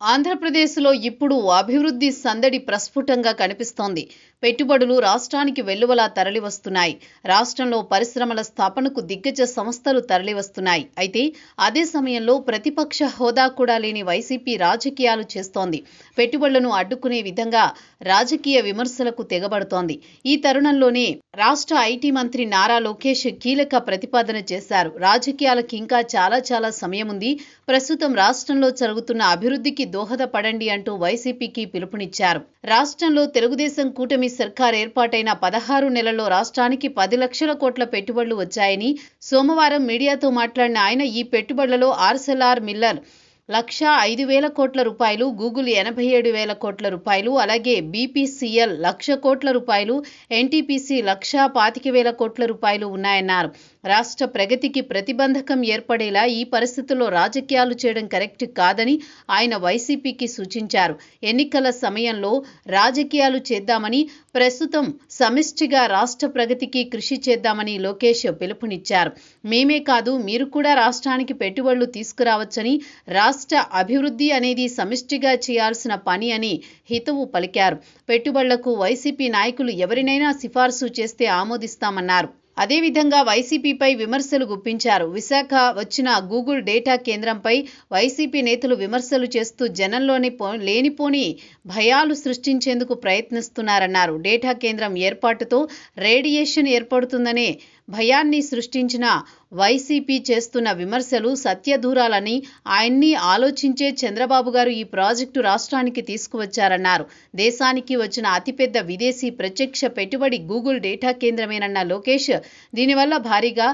ఆంధ్రప్రదేశ్లో ఇప్పుడు అభివృద్ధి సందడి ప్రస్ఫుటంగా కనిపిస్తోంది. పెట్టుబడులు రాష్ట్రానికి వెల్లువలా తరలివస్తున్నాయి. రాష్ట్రంలో పరిశ్రమల స్థాపనకు దిగ్గజ సంస్థలు తరలివస్తున్నాయి. అయితే అదే సమయంలో ప్రతిపక్ష హోదా కూడా లేని వైసీపీ రాజకీయాలు చేస్తోంది. పెట్టుబడులను అడ్డుకునే విధంగా రాజకీయ విమర్శలకు తెగబడుతోంది. ఈ తరుణంలోనే రాష్ట్ర ఐటీ మంత్రి నారా లోకేష్ కీలక ప్రతిపాదన చేశారు. రాజకీయాలకు ఇంకా చాలా సమయం ఉంది. ప్రస్తుతం రాష్ట్రంలో జరుగుతున్న అభివృద్ధికి దోహదపడండి అంటూ వైసీపీకి పిలుపునిచ్చారు. రాష్ట్రంలో తెలుగుదేశం కూటమి సర్కార్ ఏర్పాటైన 16 నెలల్లో రాష్ట్రానికి 10 లక్షల కోట్ల పెట్టుబడులు వచ్చాయని సోమవారం మీడియాతో మాట్లాడిన ఆయన ఈ పెట్టుబడులలో ఆర్సెల్ఆర్ మిల్లర్ 1,05,000 కోట్ల రూపాయలు, గూగుల్ 87,000 కోట్ల రూపాయలు, అలాగే బీపీసీఎల్ 1,00,000 కోట్ల రూపాయలు, ఎన్టీపీసీ 1,25,000 కోట్ల రూపాయలు ఉన్నాయన్నారు. రాష్ట్ర ప్రగతికి ప్రతిబంధకం ఏర్పడేలా ఈ పరిస్థితుల్లో రాజకీయాలు చేయడం కరెక్ట్ కాదని ఆయన వైసీపీకి సూచించారు. ఎన్నికల సమయంలో రాజకీయాలు చేద్దామని, ప్రస్తుతం సమిష్టిగా రాష్ట్ర ప్రగతికి కృషి చేద్దామని లోకేష్ పిలుపునిచ్చారు. మేమే కాదు, మీరు కూడా రాష్ట్రానికి పెట్టుబడులు తీసుకురావచ్చని, రాష్ట్ర అభివృద్ధి అనేది సమిష్టిగా చేయాల్సిన పని అని హితవు పలికారు. పెట్టుబడులకు వైసీపీ నాయకులు ఎవరినైనా సిఫార్సు చేస్తే ఆమోదిస్తామన్నారు. అదేవిధంగా వైసీపీపై విమర్శలు గుప్పించారు. విశాఖ వచ్చిన గూగుల్ డేటా కేంద్రంపై వైసీపీ నేతలు విమర్శలు చేస్తూ జనంలోని లేనిపోని భయాలు సృష్టించేందుకు ప్రయత్నిస్తున్నారన్నారు. డేటా కేంద్రం ఏర్పాటుతో రేడియేషన్ ఏర్పడుతుందనే భయాన్ని సృష్టించిన వైసీపీ చేస్తున్న విమర్శలు సత్యదూరాలని, ఆయన్ని ఆలోచించే చంద్రబాబు గారు ఈ ప్రాజెక్టు రాష్ట్రానికి తీసుకువచ్చారన్నారు. దేశానికి వచ్చిన అతిపెద్ద విదేశీ ప్రత్యక్ష పెట్టుబడి గూగుల్ డేటా కేంద్రమేనన్న లోకేష్, దీనివల్ల భారీగా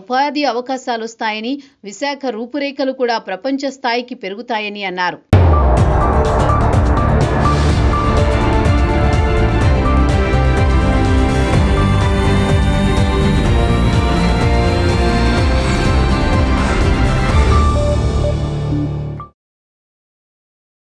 ఉపాధి అవకాశాలు వస్తాయని, విశాఖ రూపురేఖలు కూడా ప్రపంచ స్థాయికి పెరుగుతాయని అన్నారు.